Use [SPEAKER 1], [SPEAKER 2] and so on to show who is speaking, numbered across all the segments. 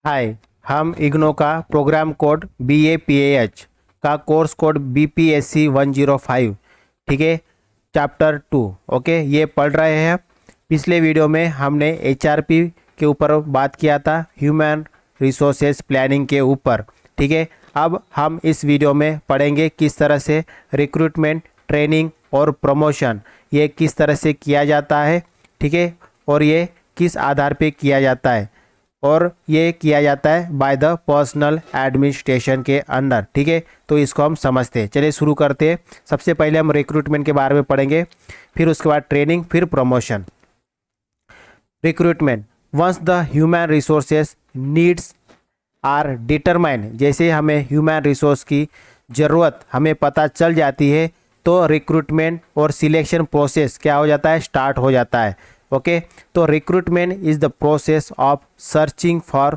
[SPEAKER 1] हाय। हम इग्नो का program code BAPAH का कोर्स कोड BPSC 105, ठीक है, चैप्टर 2, ओके, ये पढ़ रहे हैं। पिछले वीडियो में हमने HRP के ऊपर बात किया था, ह्यूमन रिसोर्सेज प्लानिंग के ऊपर, ठीक है। अब हम इस वीडियो में पढ़ेंगे किस तरह से रिक्रूटमेंट, ट्रेनिंग और प्रमोशन ये किस तरह से किया जाता है, ठीक है, और ये किस आधार पे किया जाता है, और ये किया जाता है बाय द पर्सनल एडमिनिस्ट्रेशन के अंडर, ठीक है। तो इसको हम समझते हैं। चलिए शुरू करते हैं। सबसे पहले हम रिक्रूटमेंट के बारे में पढ़ेंगे, फिर उसके बाद ट्रेनिंग, फिर promotion. Recruitment, once the human resources needs are determine, जैसे हमें ह्यूमन रिसोर्स की ज़रूरत हमें पता चल जाती है तो रिक्रूटमेंट और सिलेक्शन प्रोसेस क्या हो जाता है, स्टार्ट हो जाता है, ओके। तो recruitment is the process of searching for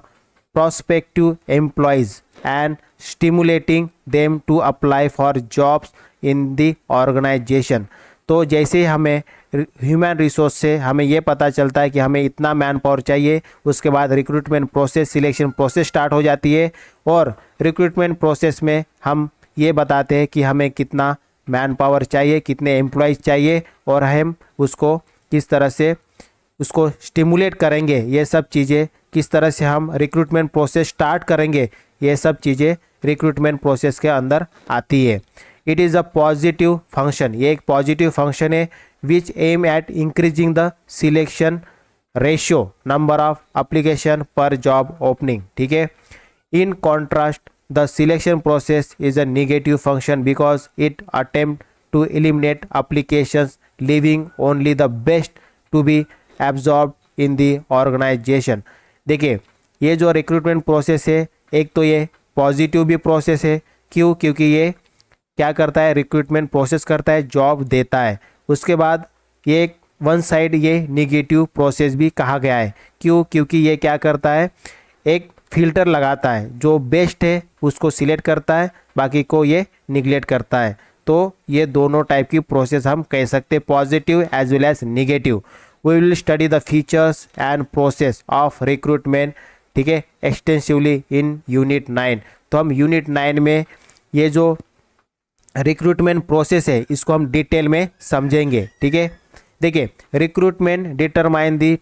[SPEAKER 1] prospective employees and stimulating them to apply for jobs in the organization। तो जैसे हमें ह्यूमन रिसोर्स से हमें ये पता चलता है कि हमें इतना मैन पावर चाहिए, उसके बाद recruitment process, selection process start हो जाती है, और रिक्रूटमेंट प्रोसेस में हम ये बताते हैं कि हमें कितना मैन पावर चाहिए, कितने एम्प्लॉयज़ चाहिए, और हम उसको किस तरह से उसको स्टिमुलेट करेंगे, ये सब चीज़ें किस तरह से हम रिक्रूटमेंट प्रोसेस स्टार्ट करेंगे, ये सब चीज़ें रिक्रूटमेंट प्रोसेस के अंदर आती है। It is a positive function, ये एक पॉजिटिव फंक्शन है which aim at increasing the selection ratio, number of application per job opening, ठीक है। In contrast the selection process is a negative function because it attempt to eliminate applications leaving only the best to be absorb in the organisation. देखिए, ये जो recruitment process है, एक तो ये positive भी प्रोसेस है। क्यों? क्योंकि ये क्या करता है, रिक्रूटमेंट प्रोसेस करता है, जॉब देता है। उसके बाद ये एक वन साइड ये निगेटिव प्रोसेस भी कहा गया है। क्यों? क्योंकि ये क्या करता है, एक फिल्टर लगाता है, जो बेस्ट है उसको सिलेक्ट करता है, बाकी को ये निगलेक्ट करता है। तो ये दोनों टाइप की प्रोसेस हम कह सकते हैं, positive as well as negative. We will study the features and process of recruitment, ठीक है, एक्सटेंसिवली इन यूनिट 9। तो हम यूनिट 9 में ये जो रिक्रूटमेंट प्रोसेस है इसको हम डिटेल में समझेंगे, ठीक है। देखिए, recruitment determine the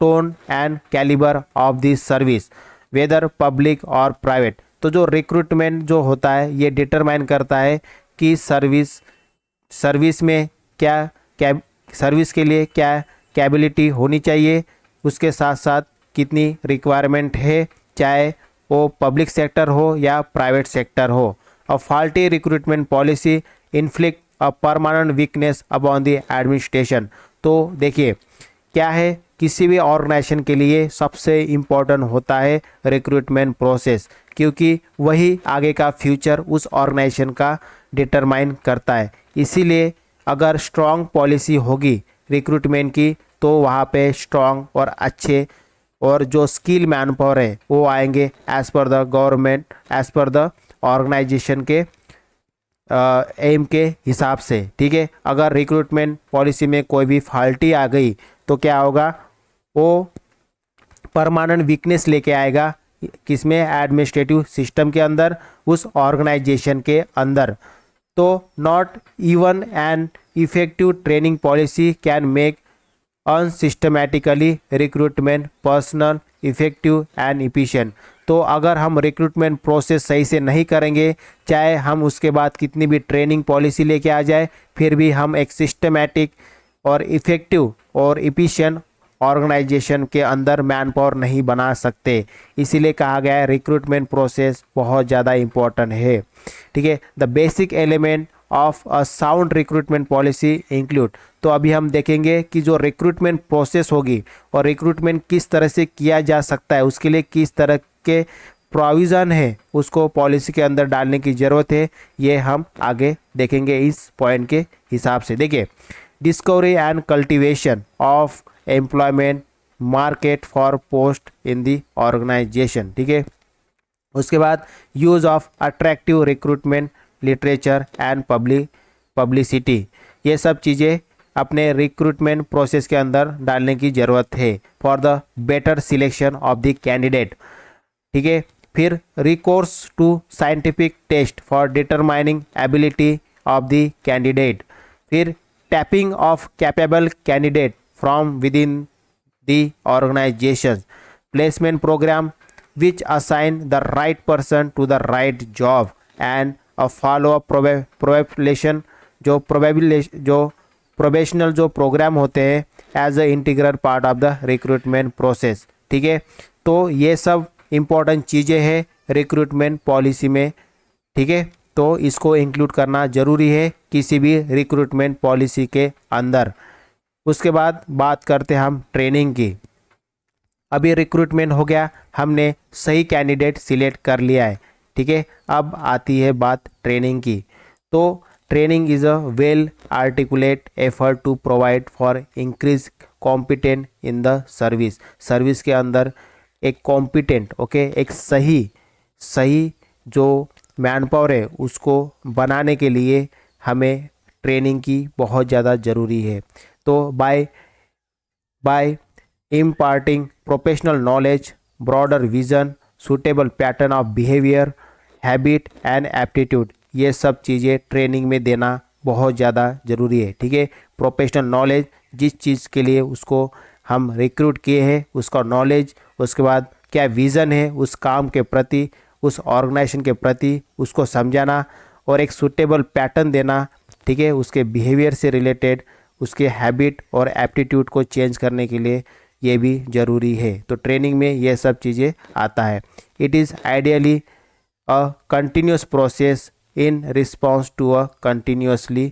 [SPEAKER 1] tone and calibre of the service whether public और प्राइवेट। तो जो रिक्रूटमेंट जो होता है ये डिटरमाइन करता है कि सर्विस में क्या सर्विस के लिए क्या कैपेबिलिटी होनी चाहिए, उसके साथ साथ कितनी रिक्वायरमेंट है, चाहे वो पब्लिक सेक्टर हो या प्राइवेट सेक्टर हो। A faulty recruitment policy inflict a permanent weakness upon the administration. तो देखिए क्या है, किसी भी ऑर्गेनाइजेशन के लिए सबसे इम्पोर्टेंट होता है रिक्रूटमेंट प्रोसेस, क्योंकि वही आगे का फ्यूचर उस ऑर्गेनाइजेशन का डिटरमाइन करता है। इसीलिए अगर स्ट्रॉन्ग पॉलिसी होगी रिक्रूटमेंट की तो वहाँ पे स्ट्रॉन्ग और अच्छे और जो स्किल मैन पावर है वो आएंगे as per the government, as per the organisation के एम के हिसाब से, ठीक है। अगर रिक्रूटमेंट पॉलिसी में कोई भी फॉल्टी आ गई तो क्या होगा, वो परमानेंट वीकनेस लेके आएगा, किसमें, एडमिनिस्ट्रेटिव सिस्टम के अंदर, उस ऑर्गेनाइजेशन के अंदर। तो not even an effective training policy can make unsystematically recruitment personnel effective and efficient. तो अगर हम रिक्रूटमेंट प्रोसेस सही से नहीं करेंगे, चाहे हम उसके बाद कितनी भी ट्रेनिंग पॉलिसी लेके आ जाए, फिर भी हम एक सिस्टमैटिक और इफेक्टिव और इफिशिएंट ऑर्गेनाइजेशन के अंदर मैन पावर नहीं बना सकते। इसीलिए कहा गया है रिक्रूटमेंट प्रोसेस बहुत ज़्यादा इम्पोर्टेंट है, ठीक है। The basic element of a sound recruitment policy include. तो अभी हम देखेंगे कि जो रिक्रूटमेंट प्रोसेस होगी और रिक्रूटमेंट किस तरह से किया जा सकता है, उसके लिए किस तरह के प्रोविज़न है उसको पॉलिसी के अंदर डालने की ज़रूरत है, ये हम आगे देखेंगे इस पॉइंट के हिसाब से। देखिए, discovery and cultivation of employment market for post in the organisation, ठीक है। उसके बाद use of attractive recruitment literature and publicity, ये सब चीज़ें अपने रिक्रूटमेंट प्रोसेस के अंदर डालने की ज़रूरत है for the better selection of the candidate. ठीक है। फिर recourse to scientific test for determining ability of the candidate. फिर tapping of capable candidate from within the organisation. Placement programme which assign the right person to the right job and a follow up probation जो probational जो programme होते हैं as a integral part of the recruitment process. ठीक है, तो ये सब important चीज़ें हैं रिक्रूटमेंट पॉलिसी में। ठीक है, तो इसको इंक्लूड करना ज़रूरी है किसी भी रिक्रूटमेंट पॉलिसी के अंदर। उसके बाद बात करते हैं हम ट्रेनिंग की। अभी रिक्रूटमेंट हो गया, हमने सही कैंडिडेट सिलेक्ट कर लिया है। ठीक है, अब आती है बात ट्रेनिंग की। तो training is a well articulate effort to provide for increase competent in the service. Service के अंदर एक कॉम्पिटेंट एक सही जो मैन पावर है उसको बनाने के लिए हमें ट्रेनिंग की बहुत ज़्यादा ज़रूरी है। तो bye imparting professional knowledge, broader vision, suitable pattern of behavior, habit and aptitude, ये सब चीज़ें ट्रेनिंग में देना बहुत ज़्यादा ज़रूरी है। ठीक है, प्रोफेशनल नॉलेज, जिस चीज़ के लिए उसको हम रिक्रूट किए हैं उसका नॉलेज, उसके बाद क्या विज़न है उस काम के प्रति, उस ऑर्गेनाइजेशन के प्रति उसको समझाना और एक सूटेबल पैटर्न देना। ठीक है, उसके बिहेवियर से रिलेटेड उसके हैबिट और एप्टीट्यूड को चेंज करने के लिए ये भी ज़रूरी है। तो ट्रेनिंग में ये सब चीज़ें आता है। It is ideally a continuous process in response to a continuously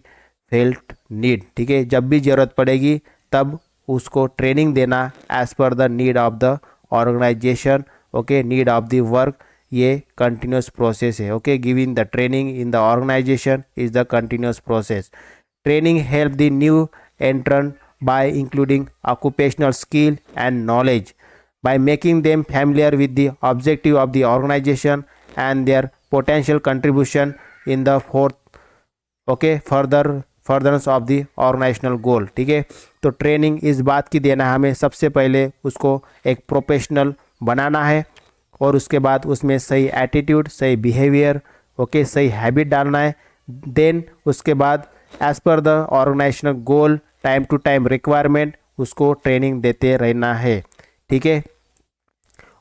[SPEAKER 1] felt need. ठीक है, जब भी ज़रूरत पड़ेगी तब उसको ट्रेनिंग देना as per the need of the organisation, need of the work, ये कंटिन्यूस प्रोसेस है। Giving the training in the organisation is the continuous process. Training help the new entrant by including occupational skill and knowledge, by making them familiar with the objective of the organization and their potential contribution in the furtherance of the organizational goal। ठीक है, तो training इस बात की देना हमें सबसे पहले उसको एक प्रोफेशनल बनाना है और उसके बाद उसमें सही एटीट्यूड, सही बिहेवियर, सही हैबिट डालना है। देन उसके बाद as per the organisational goal, time to time requirement, उसको ट्रेनिंग देते रहना है। ठीक है,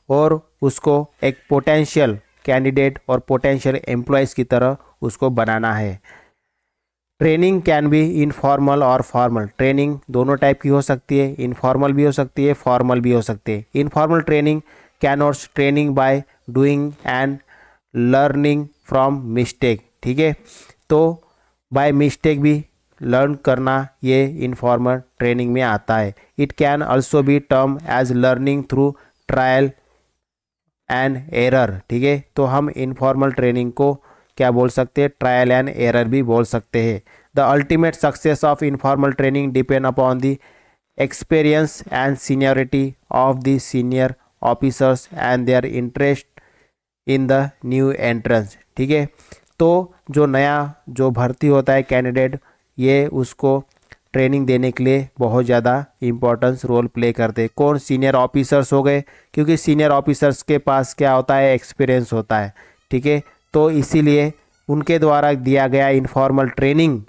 [SPEAKER 1] और उसको एक पोटेंशियल कैंडिडेट और पोटेंशियल एम्प्लॉयज़ की तरह उसको बनाना है। ट्रेनिंग कैन बी इनफॉर्मल और फॉर्मल। ट्रेनिंग दोनों टाइप की हो सकती है, इनफॉर्मल भी हो सकती है, फॉर्मल भी हो सकती है। Informal training connotes training by doing and learning from mistake. ठीक है, तो बाय मिस्टेक भी लर्न करना ये इनफॉर्मल ट्रेनिंग में आता है। It can also be term as learning through trial and error. ठीक है, तो हम इनफॉर्मल ट्रेनिंग को क्या बोल सकते हैं, ट्रायल एंड एरर भी बोल सकते हैं। The ultimate success of informal training depend upon the experience and seniority of the senior officers and their interest in the new entrance. ठीक है, तो जो भर्ती होता है कैंडिडेट, ये उसको ट्रेनिंग देने के लिए बहुत ज़्यादा इम्पोर्टेंस रोल प्ले करते हैं। कौन, सीनियर ऑफिसर्स हो गए, क्योंकि सीनियर ऑफिसर्स के पास क्या होता है, एक्सपीरियंस होता है। ठीक है, तो इसीलिए उनके द्वारा दिया गया इनफॉर्मल ट्रेनिंग,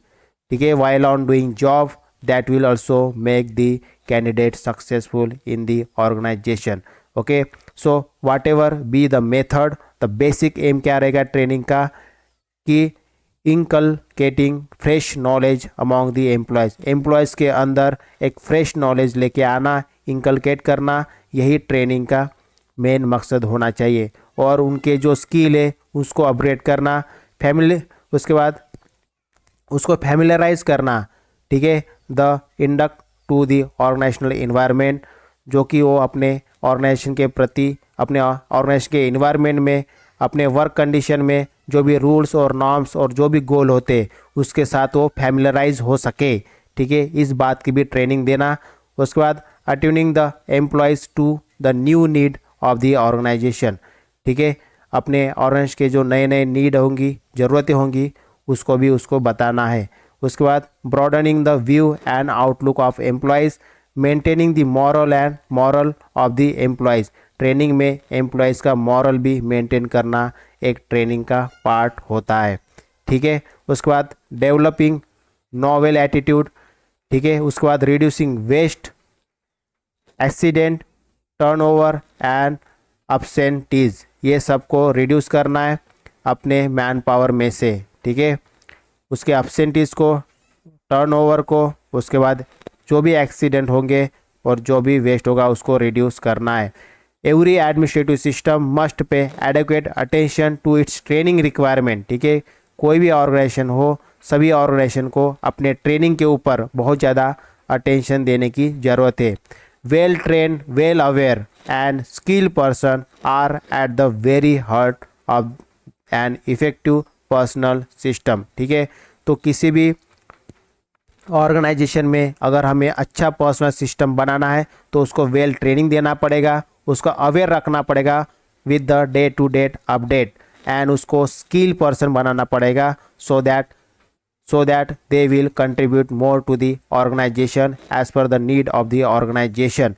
[SPEAKER 1] ठीक है, while on doing job, that will also make the candidate successful in the organisation. So whatever be the method, the basic aim क्या रहेगा ट्रेनिंग का कि inculcating fresh knowledge among the employees के अंदर एक fresh knowledge लेके आना, inculcate करना, यही ट्रेनिंग का मेन मकसद होना चाहिए। और उनके जो स्किल है उसको अपग्रेड करना, उसके बाद उसको फैमिलराइज करना। ठीक है, the induct to the organisational environment, जो कि वो अपने ऑर्गेनाइजेशन के प्रति, अपने ऑर्गेनाइजेशन के इन्वायरमेंट में, अपने वर्क कंडीशन में जो भी रूल्स और नॉर्म्स और जो भी गोल होते उसके साथ वो फैमिलराइज हो सके। ठीक है, इस बात की भी ट्रेनिंग देना। उसके बाद attuning the employees to the new need of the organisation. ठीक है, अपने ऑर्गेनाइजेशन के जो नए नए नीड होंगी, ज़रूरतें होंगी, उसको बताना है। उसके बाद broadening the view and outlook of employees, maintaining the moral of the employees. Training में एम्प्लॉयज़ का मॉरल भी मेंटेन करना एक ट्रेनिंग का पार्ट होता है। ठीक है, उसके बाद डेवलपिंग नॉवेल एटीट्यूड। ठीक है, उसके बाद reducing waste, accident, turnover and absentees, ये सबको रिड्यूस करना है अपने मैन पावर में से। ठीक है, उसके absentees को, टर्नओवर को, उसके बाद जो भी एक्सीडेंट होंगे और जो भी वेस्ट होगा उसको रिड्यूस करना है। Every administrative system must pay adequate attention to its training requirement. ठीक है, कोई भी ऑर्गेनाइजेशन हो, सभी ऑर्गेनाइजेशन को अपने ट्रेनिंग के ऊपर बहुत ज़्यादा अटेंशन देने की ज़रूरत है। Well train, well aware and skill person are at the very heart of an effective personal system. ठीक है, तो किसी भी ऑर्गेनाइजेशन में अगर हमें अच्छा पर्सनल सिस्टम बनाना है तो उसको वेल ट्रेनिंग देना पड़ेगा, उसको अवेयर रखना पड़ेगा with the day to day update, and उसको स्किल पर्सन बनाना पड़ेगा so that they will contribute more to the organisation as per the need of the organisation.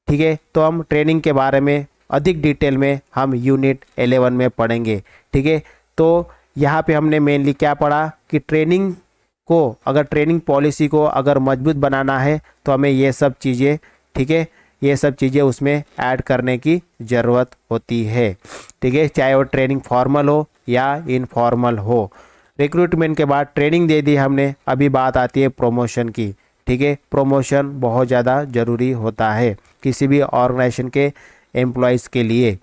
[SPEAKER 1] ठीक है, तो हम ट्रेनिंग के बारे में अधिक डिटेल में हम यूनिट 11 में पढ़ेंगे। ठीक है, तो यहाँ पे हमने मेनली क्या पढ़ा कि ट्रेनिंग को, अगर ट्रेनिंग पॉलिसी को अगर मजबूत बनाना है तो हमें ये सब चीज़ें, ठीक है, ये सब चीज़ें उसमें ऐड करने की ज़रूरत होती है। ठीक है, चाहे वो ट्रेनिंग फॉर्मल हो या इनफॉर्मल हो। रिक्रूटमेंट के बाद ट्रेनिंग दे दी हमने, अभी बात आती है प्रमोशन की। ठीक है, प्रमोशन बहुत ज़्यादा ज़रूरी होता है किसी भी ऑर्गेनाइजेशन के एम्प्लॉयज़ के लिए।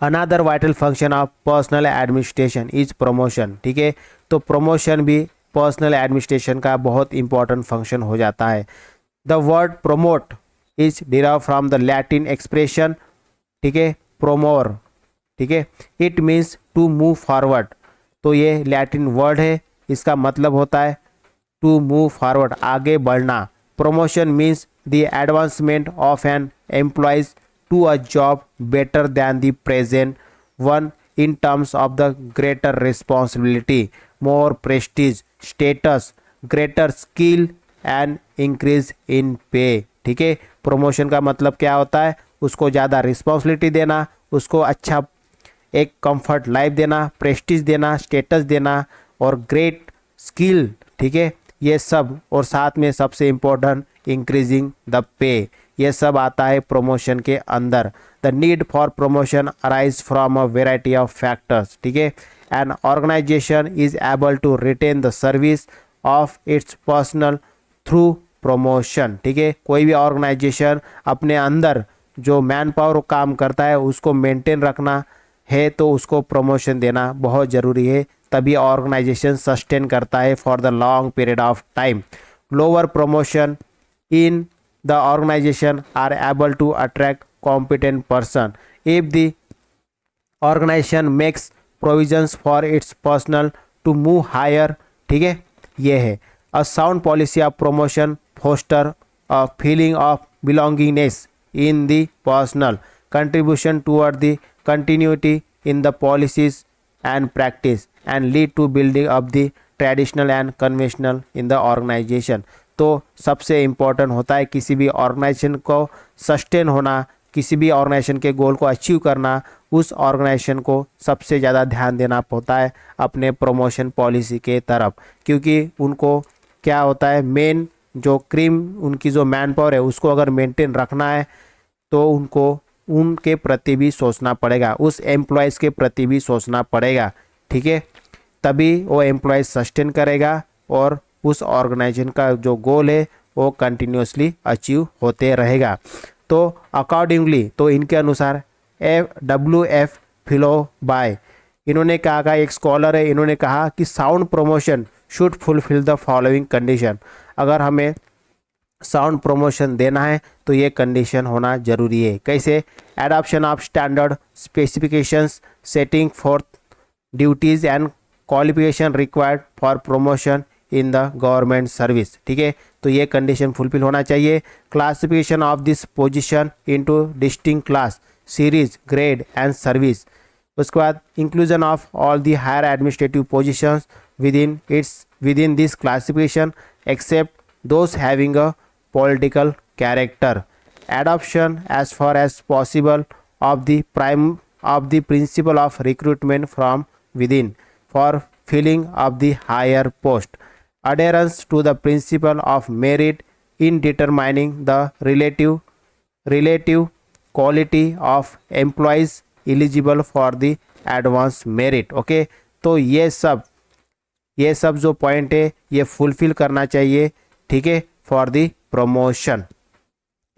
[SPEAKER 1] Another vital function of personal administration is promotion. ठीक है, तो प्रमोशन भी पर्सनल एडमिनिस्ट्रेशन का बहुत इंपॉर्टेंट फंक्शन हो जाता है। The word promote is derive from the Latin expression, ठीक है, प्रोमोर। ठीक है, it means to move forward. तो ये लैटिन वर्ड है, इसका मतलब होता है टू मूव फॉरवर्ड, आगे बढ़ना। Promotion means the advancement of an employees to a job better than the present one in terms of the greater responsibility, more prestige, status, greater skill and increase in pay। ठीक है, promotion का मतलब क्या होता है, उसको ज़्यादा responsibility देना, उसको अच्छा एक कंफर्ट लाइफ देना, प्रेस्टीज देना, स्टेटस देना और ग्रेट स्किल। ठीक है, ये सब, और साथ में सबसे इम्पोर्टेंट इंक्रीजिंग द पे, ये सब आता है प्रमोशन के अंदर। The need for promotion arise from a variety of factors. ठीक है, an organisation is able to retain the service of its personal through promotion. ठीक है, कोई भी ऑर्गेनाइजेशन अपने अंदर जो मैन पावर काम करता है उसको मेंटेन रखना है तो उसको प्रमोशन देना बहुत ज़रूरी है, तभी ऑर्गेनाइजेशन सस्टेन करता है for the long period of time. Lower promotion in the organization are able to attract competent person if the organization makes provisions for its personnel to move higher। ठीक है, ये है a sound policy of promotion foster a feeling of belongingness in the personal contribution toward the continuity in the policies and practice and lead to building up the traditional and conventional in the organization। तो सबसे important होता है किसी भी organisation को sustain होना, किसी भी ऑर्गेनाइजेशन के गोल को अचीव करना, उस ऑर्गेनाइजेशन को सबसे ज़्यादा ध्यान देना होता है अपने प्रमोशन पॉलिसी के तरफ, क्योंकि उनको क्या होता है, मेन जो क्रीम उनकी जो मैन पावर है उसको अगर मेंटेन रखना है तो उनको उनके प्रति भी सोचना पड़ेगा, उस एम्प्लॉयज़ के प्रति भी सोचना पड़ेगा। ठीक है, तभी वो एम्प्लॉयज़ सस्टेन करेगा और उस ऑर्गेनाइजेशन का जो गोल है वो कंटिन्यूसली अचीव होते रहेगा। तो अकॉर्डिंगली, तो इनके अनुसार WF फिलोबाय, इन्होंने कहा, एक स्कॉलर है, इन्होंने कहा कि sound promotion should fulfil the following condition. अगर हमें साउंड प्रमोशन देना है तो ये कंडीशन होना जरूरी है। कैसे? Adoption of standard specifications, setting forth duties and qualification required for promotion in the government service. ठीक है, तो ये कंडीशन फुलफिल होना चाहिए। Classification of this position into distinct class, series, grade and service. उसके बाद inclusion of all the higher administrative positions within this classification except those having a political character adoption as far as possible of the principle of recruitment from within for filling of the higher post, adherence to the principle of merit in determining the relative quality of employees eligible for the advance merit. Okay, तो ये सब जो point है ये fulfil करना चाहिए, ठीक है, फॉर द प्रमोशन।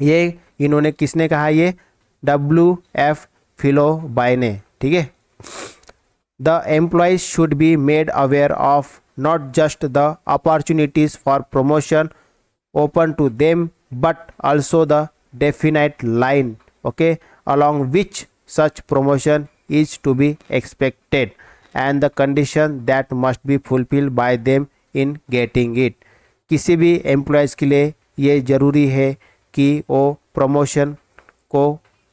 [SPEAKER 1] ये इन्होंने किसने कहा, ये WF फिलोबाई ने, ठीक है। The employees should be made aware of not just the opportunities for promotion open to them but also the definite line, okay, along which such promotion is to be expected and the condition that must be fulfilled by them in getting it। किसी भी employees के लिए ये ज़रूरी है कि वो promotion को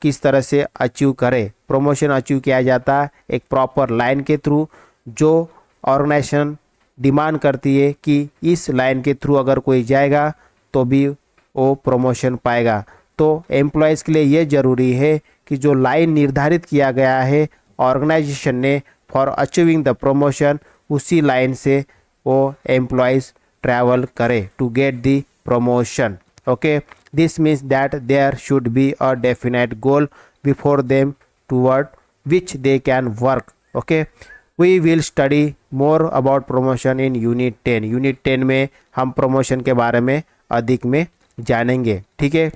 [SPEAKER 1] किस तरह से अचीव करे। प्रमोशन अचीव किया जाता है एक प्रॉपर लाइन के थ्रू, जो ऑर्गेनाइजेशन डिमांड करती है कि इस लाइन के थ्रू अगर कोई जाएगा तो भी वो प्रमोशन पाएगा। तो एम्प्लॉयज़ के लिए ये ज़रूरी है कि जो लाइन निर्धारित किया गया है ऑर्गेनाइजेशन ने फॉर अचीविंग द प्रमोशन, उसी लाइन से वो एम्प्लॉयज़ ट्रैवल करे to get the promotion. Okay, this means that there should be a definite goal before them toward which they can work. Okay, we will study more about promotion in unit 10। Unit 10 में हम promotion के बारे में अधिक में जानेंगे, ठीक है।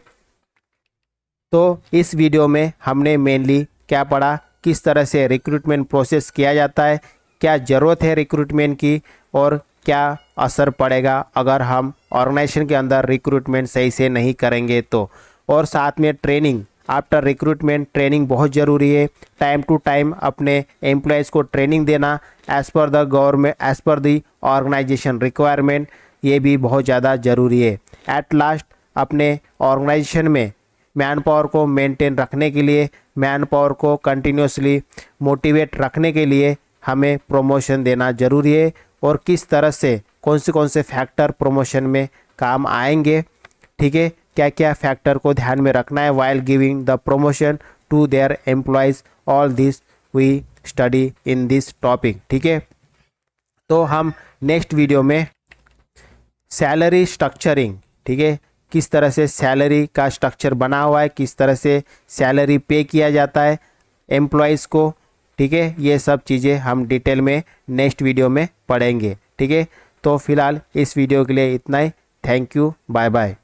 [SPEAKER 1] तो इस वीडियो में हमने मेनली क्या पढ़ा, किस तरह से रिक्रूटमेंट प्रोसेस किया जाता है, क्या ज़रूरत है रिक्रूटमेंट की और क्या असर पड़ेगा अगर हम ऑर्गेनाइजेशन के अंदर रिक्रूटमेंट सही से नहीं करेंगे तो, और साथ में ट्रेनिंग, आफ्टर रिक्रूटमेंट ट्रेनिंग बहुत ज़रूरी है। टाइम टू टाइम अपने एम्प्लॉयज़ को ट्रेनिंग देना as per the government, as per the organisation requirement, ये भी बहुत ज़्यादा ज़रूरी है। एट लास्ट अपने ऑर्गेनाइजेशन में मैन पावर को मेंटेन रखने के लिए, मैन पावर को कंटिन्यूसली मोटिवेट रखने के लिए हमें प्रमोशन देना ज़रूरी है। और किस तरह से कौन से फैक्टर प्रमोशन में काम आएंगे, ठीक है, क्या क्या फैक्टर को ध्यान में रखना है while giving the promotion to their employees, all this we study in this topic, ठीक है। तो हम नेक्स्ट वीडियो में सैलरी स्ट्रक्चरिंग, ठीक है, किस तरह से सैलरी का स्ट्रक्चर बना हुआ है, किस तरह से सैलरी पे किया जाता है एम्प्लॉयज़ को, ठीक है, ये सब चीज़ें हम डिटेल में नेक्स्ट वीडियो में पढ़ेंगे, ठीक है। तो फिलहाल इस वीडियो के लिए इतना ही। Thank you, bye bye.